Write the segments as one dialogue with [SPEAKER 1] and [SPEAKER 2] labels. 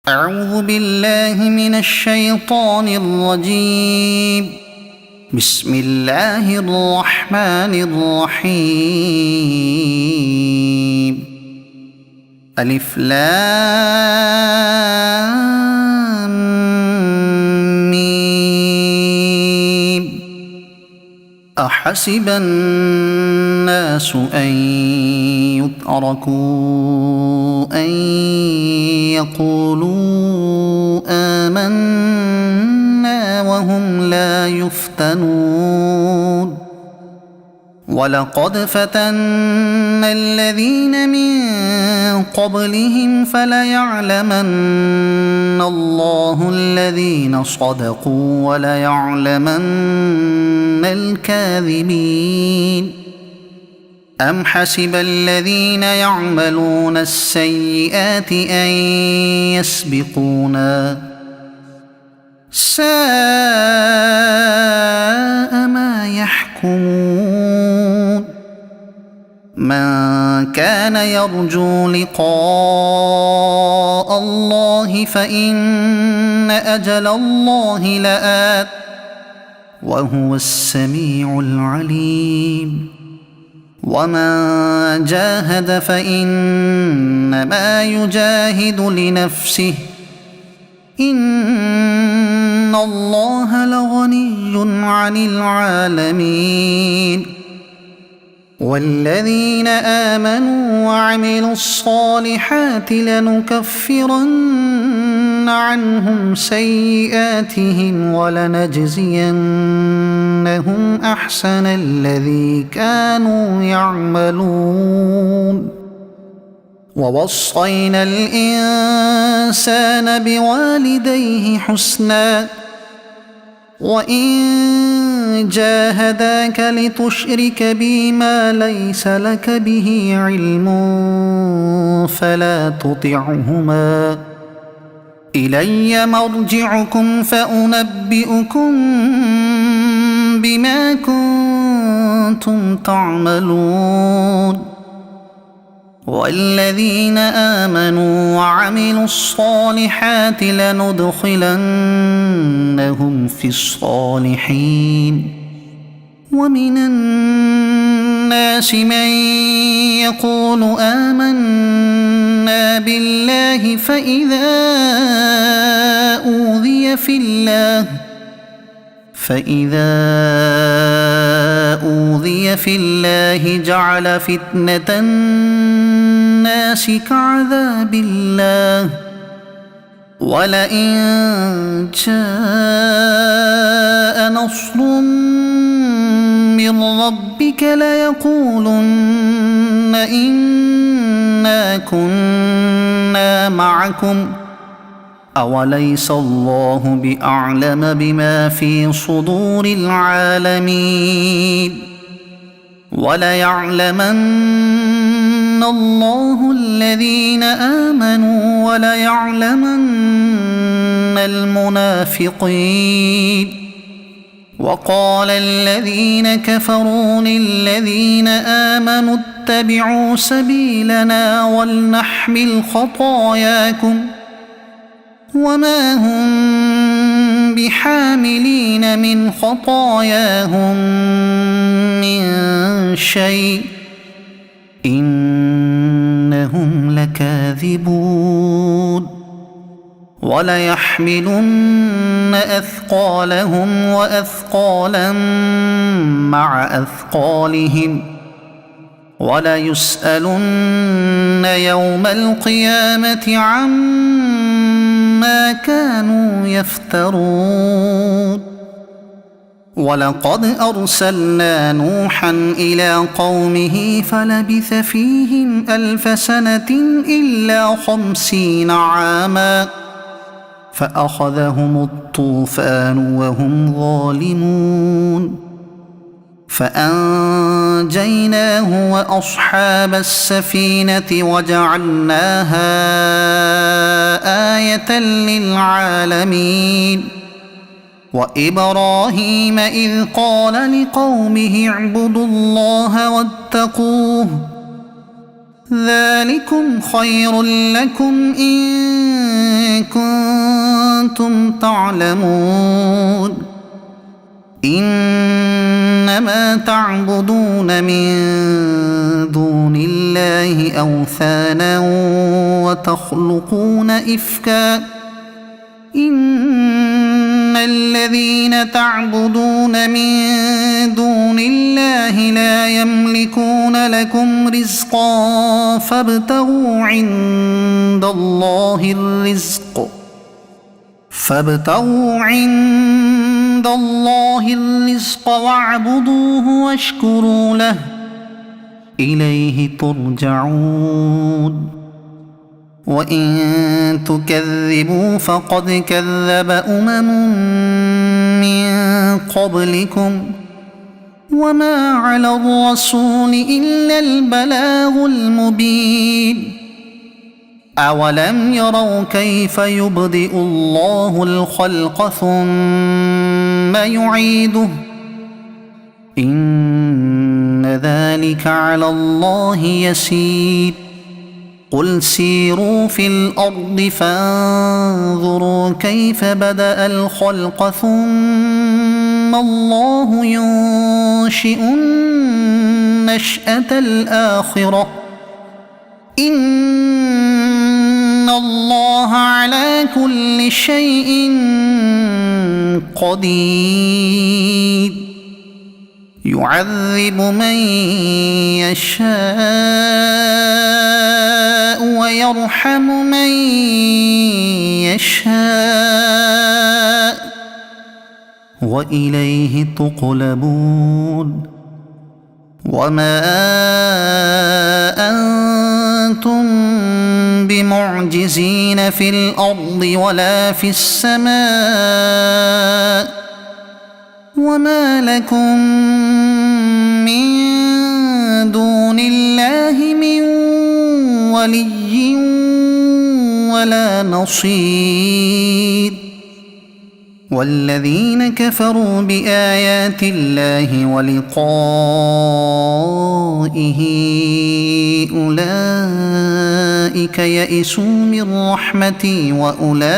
[SPEAKER 1] أعوذ بالله من الشيطان الرجيم. بسم الله الرحمن الرحيم. ألف لام ميم. أحسب الناس أن يتركوا أن يقولوا آمنا وهم لا يفتنون. ولقد فتنا الذين من قبلهم فليعلمن الله الذين صدقوا وليعلمن الكاذبين. أم حسب الذين يعملون السيئات أن يسبقونا ساء ما يحكمون. من كان يرجو لقاء الله فإن أجل الله لآت وهو السميع العليم. ومن جاهد فإنما يجاهد لنفسه إن الله لغني عن العالمين. والذين آمنوا وعملوا الصالحات لنكفرن عنهم سيئاتهم ولنجزينهم أحسن الذي كانوا يعملون. ووصينا الإنسان بوالديه حسنا وإن جاهداك لتشرك بي ما ليس لك به علم فلا تطعهما. إلي مرجعكم فأنبئكم بما كنتم تعملون. والذين آمنوا وعملوا الصالحات لندخلنهم في الصالحين. ومن الناس من يقول آمنا بالله فإذا أوذي في الله جعل فتنة الناس كعذاب الله. ولئن جاء نصر من ربك ليقولن إنا كنا معكم أوليس الله بأعلم بما في صدور العالمين. وليعلمن الله الذين آمنوا وليعلمن المنافقين. وقال الذين كفروا للذين آمنوا اتبعوا سبيلنا ولنحمل خطاياكم وما هم بحاملين من خطاياهم من شيء إنهم لكاذبون. وليحملن أثقالهم وأثقالا مع أثقالهم وليسألن يوم القيامة عما كانوا يفترون. ولقد أرسلنا نوحا إلى قومه فلبث فيهم 1000 سنة إلا 50 عاما فأخذهم الطوفان وهم ظالمون. فأنجيناه وأصحاب السفينة وجعلناها آية للعالمين. وإبراهيم إذ قال لقومه اعبدوا الله واتقوه ذلكم خير لكم إن كنتم تعلمون إنما تعبدون من دون الله أوثانا وتخلقون إفكا إن الذين تعبدون من دون الله لا يملكون لكم رزقا فابتغوا عند الله الرزق واعبدوه واشكروا له إليه ترجعون وإن تكذبوا فقد كذب من قبلكم وما على الرسول إلا البلاغ المبين أولم يروا كيف يبدئ الله الخلق ثم يعيده إن ذلك على الله يسير قل سيروا في الأرض فانظروا كيف بدأ الخلق ثم الله ينشئ النشأة الآخرة إن الله على كل شيء قدير يعذب من يشاء ويرحم من يشاء وإليه تقلبون وما أنتم بمعجزين في الأرض ولا في السماء وما لكم من دون الله من ولي ولا نصير والذين كفروا بآيات الله ولقائه أولئك يئسوا من رحمتي وأولئك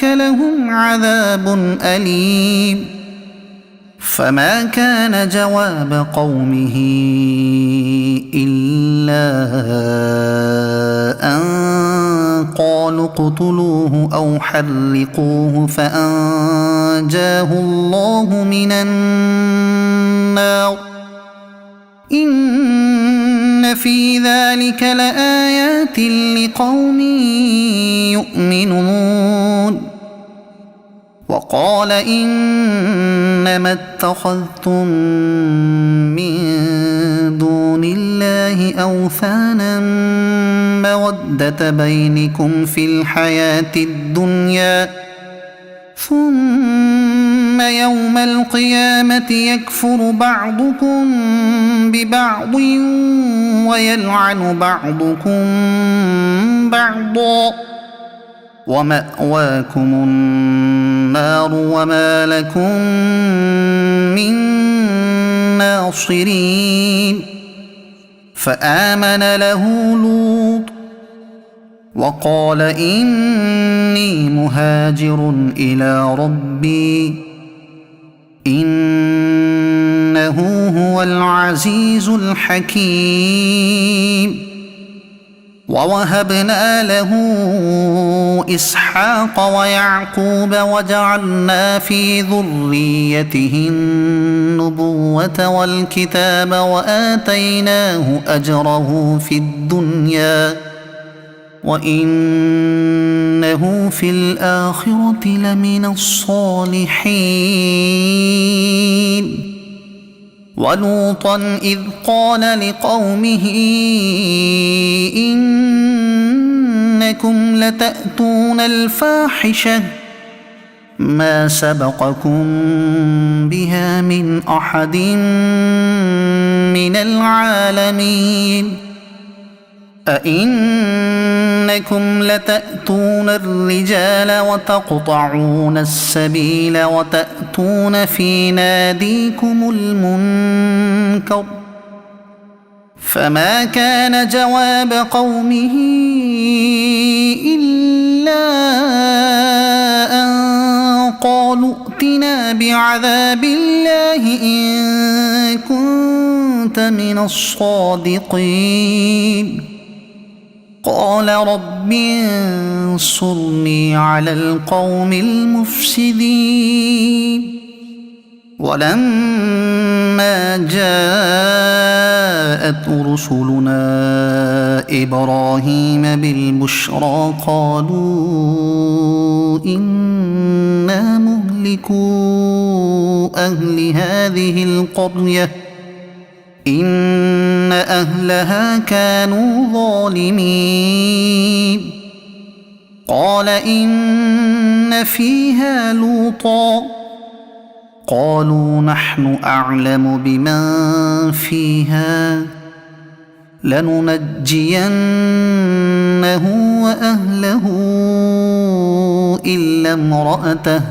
[SPEAKER 1] لهم عذاب أليم فما كان جواب قومه إلا أن قالوا اقتلوه أو حرقوه فأنجاه الله من النار إن في ذلك لآيات لقوم يؤمنون وقال إنما اتخذتم من دون الله أوثانا مودة بينكم في الحياة الدنيا ثم يوم القيامة يكفر بعضكم ببعض ويلعن بعضكم بعضا ومأواكم النار وما لكم من ناصرين فآمن له لوط وقال إني مهاجر إلى ربي إنه هو العزيز الحكيم ووهبنا له إسحاق ويعقوب وجعلنا في ذريته النبوة والكتاب وآتيناه أجره في الدنيا وإنه في الآخرة لمن الصالحين ولوطا إذ قال لقومه إنكم لتأتون الفاحشة ما سبقكم بها من أحد من العالمين أئنكم لتأتون الرجال وتقطعون السبيل وتأتون في ناديكم المنكر فما كان جواب قومه إلا بعذاب الله إن كنت من الصادقين قال رب انصرني على القوم المفسدين ولما جاءت رسلنا إبراهيم بالبشرى قالوا إنا مهلكو أهل هذه القرية إن أهلها كانوا ظالمين قال إن فيها لوطا قالوا نحن أعلم بمن فيها لننجينه وأهله إلا امرأته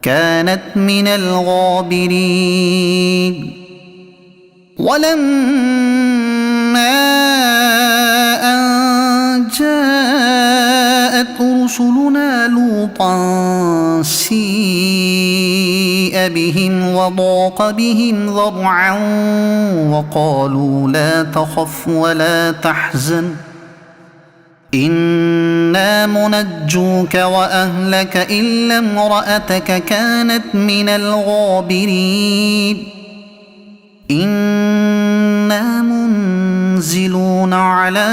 [SPEAKER 1] كانت من الغابرين ولما أن جاءت رسلنا لوطا سيء بهم وضاق بهم ذرعا وقالوا لا تخف ولا تحزن إنا منجوك وأهلك إلا امرأتك كانت من الغابرين إنا منزلون على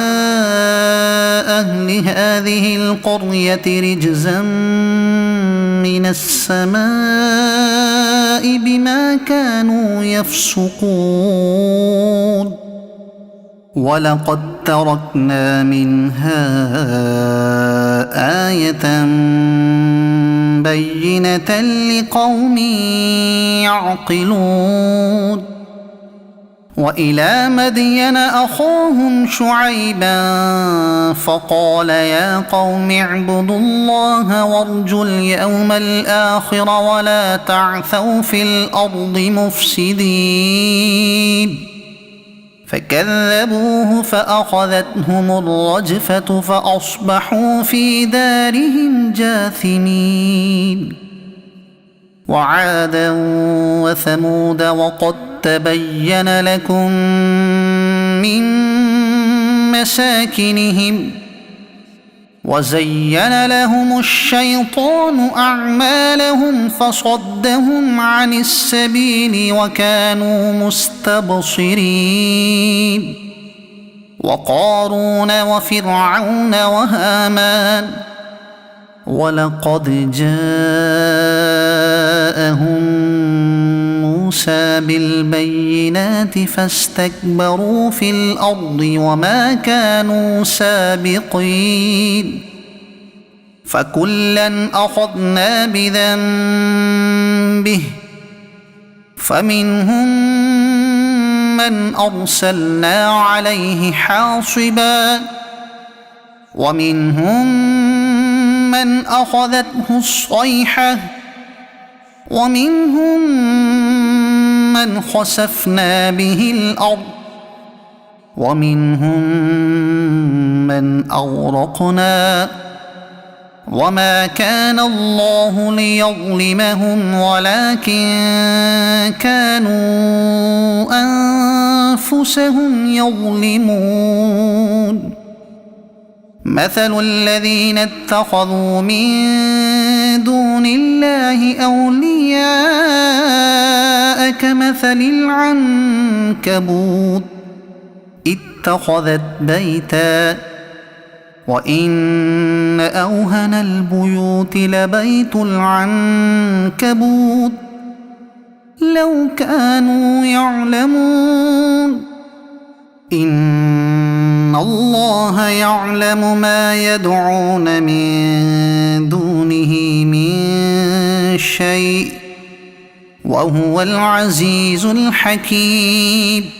[SPEAKER 1] أهل هذه القرية رجزا من السماء بما كانوا يفسقون ولقد تركنا منها آية بينة لقوم يعقلون وإلى مدين أخاهم شعيبا فقال يا قوم اعبدوا الله وارجوا اليوم الآخر ولا تعثوا في الأرض مفسدين فكذبوه فأخذتهم الرجفة فأصبحوا في دارهم جاثمين وعادا وثمود وقد تبين لكم من مساكنهم وزين لهم الشيطان أعمالهم فصدهم عن السبيل وكانوا مستبصرين وقارون وفرعون وهامان ولقد جاءهم موسى بالبينات فاستكبروا في الأرض وما كانوا سابقين فكلا أخذنا بذنبه فمنهم من أرسلنا عليه حاصبا ومنهم من أخذته الصيحة ومنهم من خسفنا به الأرض ومنهم من أغرقنا وما كان الله ليظلمهم ولكن كانوا أنفسهم يظلمون مثل الذين اتخذوا من دون الله أولياء كمثل العنكبوت اتخذت بيتا وإن أوهن البيوت لبيت العنكبوت لو كانوا يعلمون إن الله يعلم ما يدعون من دونه من شيء وهو العزيز الحكيم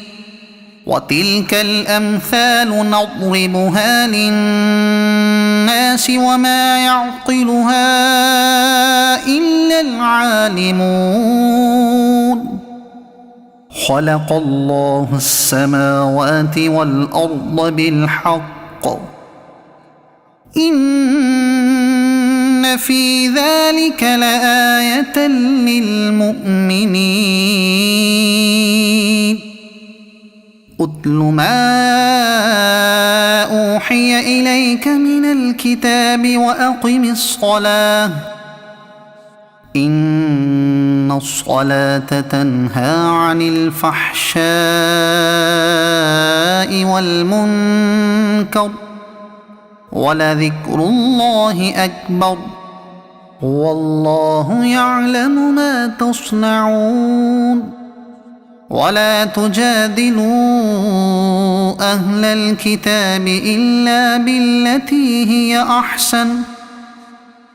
[SPEAKER 1] وتلك الأمثال نضربها للناس وما يعقلها إلا العالمون خلق الله السماوات والأرض بالحق إن في ذلك لآية للمؤمنين أتل ما أوحي إليك من الكتاب وأقم الصلاة إن الصلاة تنهى عن الفحشاء والمنكر ولذكر الله أكبر والله يعلم ما تصنعون ولا تجادلوا أهل الكتاب إلا بالتي هي أحسن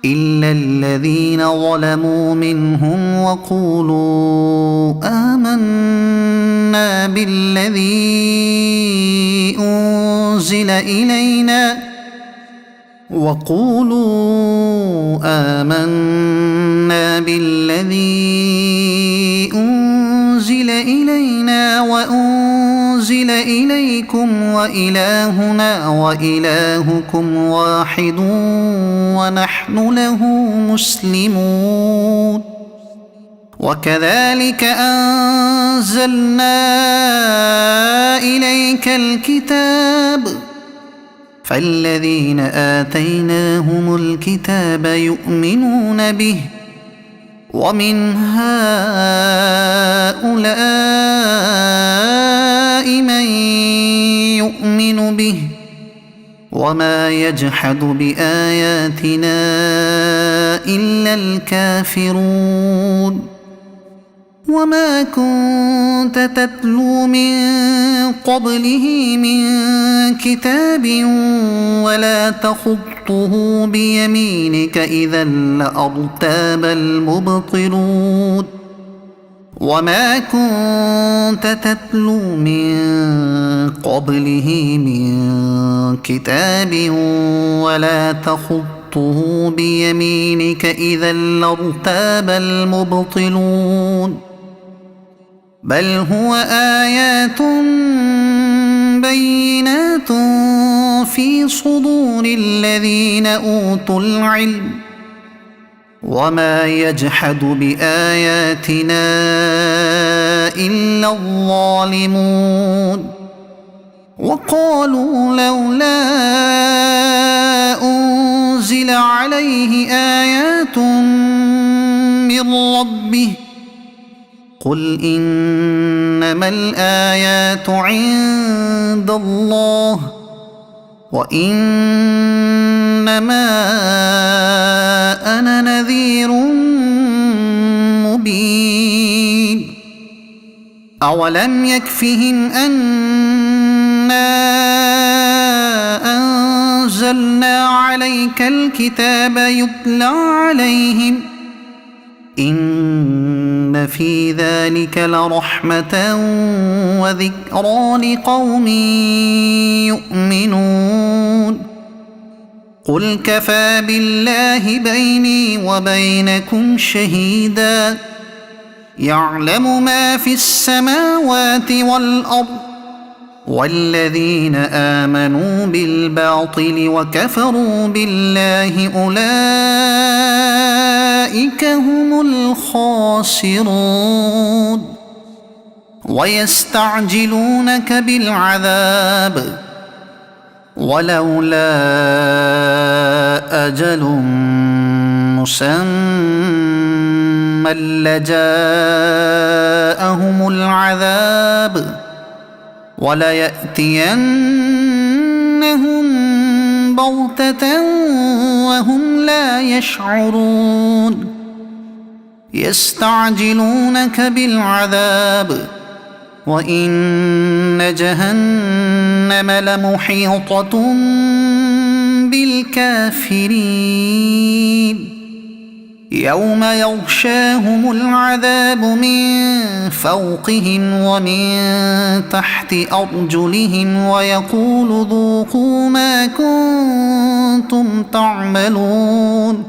[SPEAKER 1] إلا الذين ظلموا منهم وقولوا آمنا بالذي أنزل إلينا وأنزل إليكم وإلهنا وإلهكم واحد ونحن له مسلمون وكذلك أنزلنا إليك الكتاب فالذين آتيناهم الكتاب يؤمنون به ومن هؤلاء من يؤمن به وما يجحد بآياتنا إلا الكافرون وما كنت تتلو من قبله من كتاب ولا تخطه بيمينك إذا لأرتاب المبطلون وما كنت تتلو من قبله من كتاب ولا تخطه بيمينك إذا لارتاب المبطلون بل هو آيات بينات في صدور الذين أوتوا العلم وما يجحد بآياتنا إلا الظالمون وقالوا لولا أنزل عليه آيات من ربه قل إنما الآيات عند الله وإنما أنا نذير مبين أولم يكفهم أنا أنزلنا عليك الكتاب يتلى عليهم إن في ذلك لرحمة وذكرى لقوم يؤمنون قل كفى بالله بيني وبينكم شهيدا يعلم ما في السماوات والأرض والذين آمنوا بالباطل وكفروا بالله أولئك هم الخاسرون ويستعجلونك بالعذاب ولولا أجل مسمى لجاءهم العذاب وليأتينهم بغتة وهم لا يشعرون يستعجلونك بالعذاب وإن جهنم لمحيطة بالكافرين يوم يغشاهم العذاب من فوقهم ومن تحت أرجلهم ويقول ذوقوا ما كنتم تعملون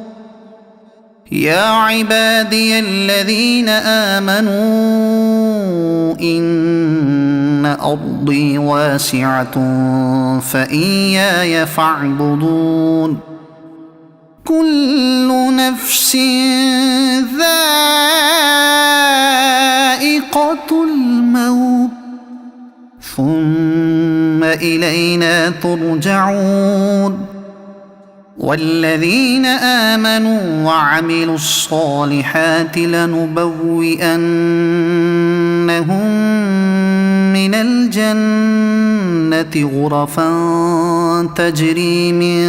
[SPEAKER 1] يا عبادي الذين آمنوا إن أرضي واسعة فإياي فاعبدون كل نفس ذائقة الموت ثم إلينا ترجعون والذين آمنوا وعملوا الصالحات لنبوئنهم من الجنة غرفا تجري من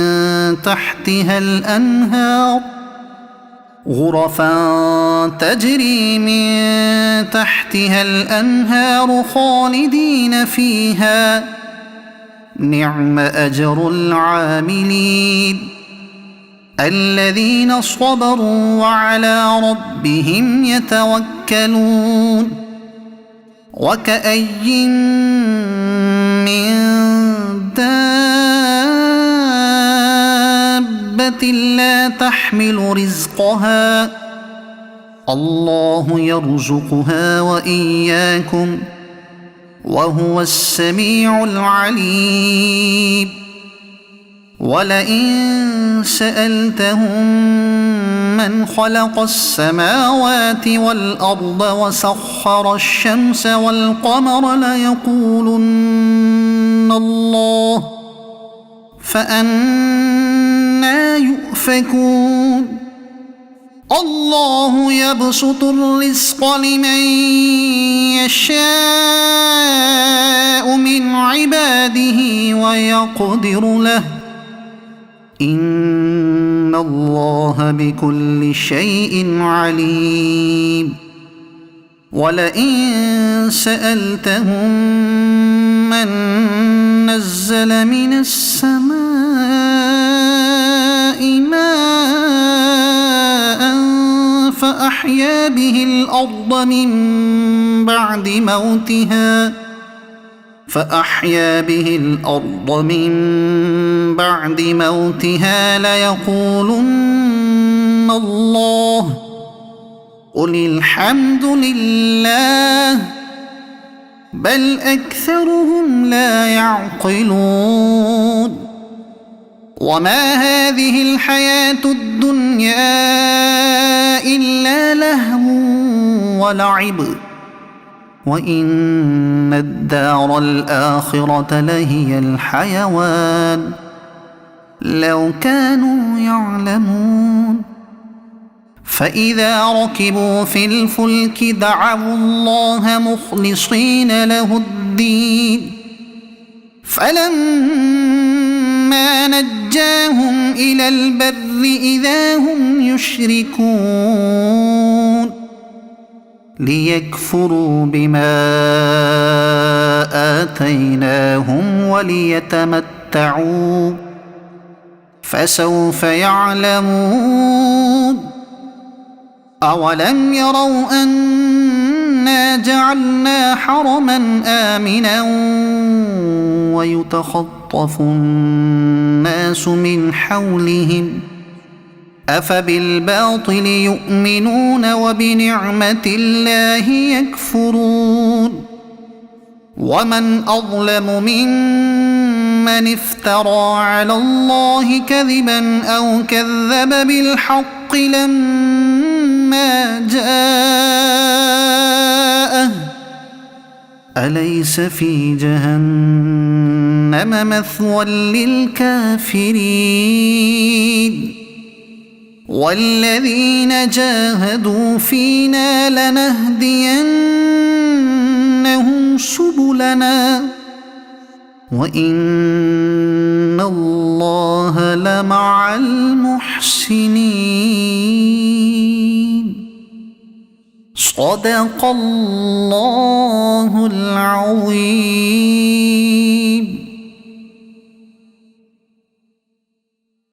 [SPEAKER 1] تحتها الأنهار خالدين فيها نعم أجر العاملين الذين صبروا وعلى ربهم يتوكلون وكأي من دابة لا تحمل رزقها الله يرزقها وإياكم وهو السميع العليم ولئن سألتهم من خلق السماوات والأرض وسخر الشمس والقمر ليقولن الله فأنى يؤفكون الله يبسط الرزق لمن يشاء من عباده ويقدر له إن الله بكل شيء عليم ولئن سألتهم من نزل من السماء ماء فأحيا به الأرض من بعد موتها ليقولن الله قل الحمد لله بل أكثرهم لا يعقلون وما هذه الحياة الدنيا إلا لهو ولعب وإن الدار الآخرة لهي الحيوان لو كانوا يعلمون فإذا ركبوا في الفلك دعوا الله مخلصين له الدين فلما نجاهم إلى البر إذا هم يشركون ليكفروا بما آتيناهم وليتمتعوا فسوف يعلمون أولم يروا أنا جعلنا حرما آمنا ويتخطف الناس من حولهم أفبالباطل يؤمنون وبنعمة الله يكفرون ومن أظلم ممن افترى على الله كذبا أو كذب بالحق لما جاءه أليس في جهنم مثوى للكافرين والذين جاهدوا فينا لنهدينهم سبلنا وإن الله لمع المحسنين صدق الله العظيم.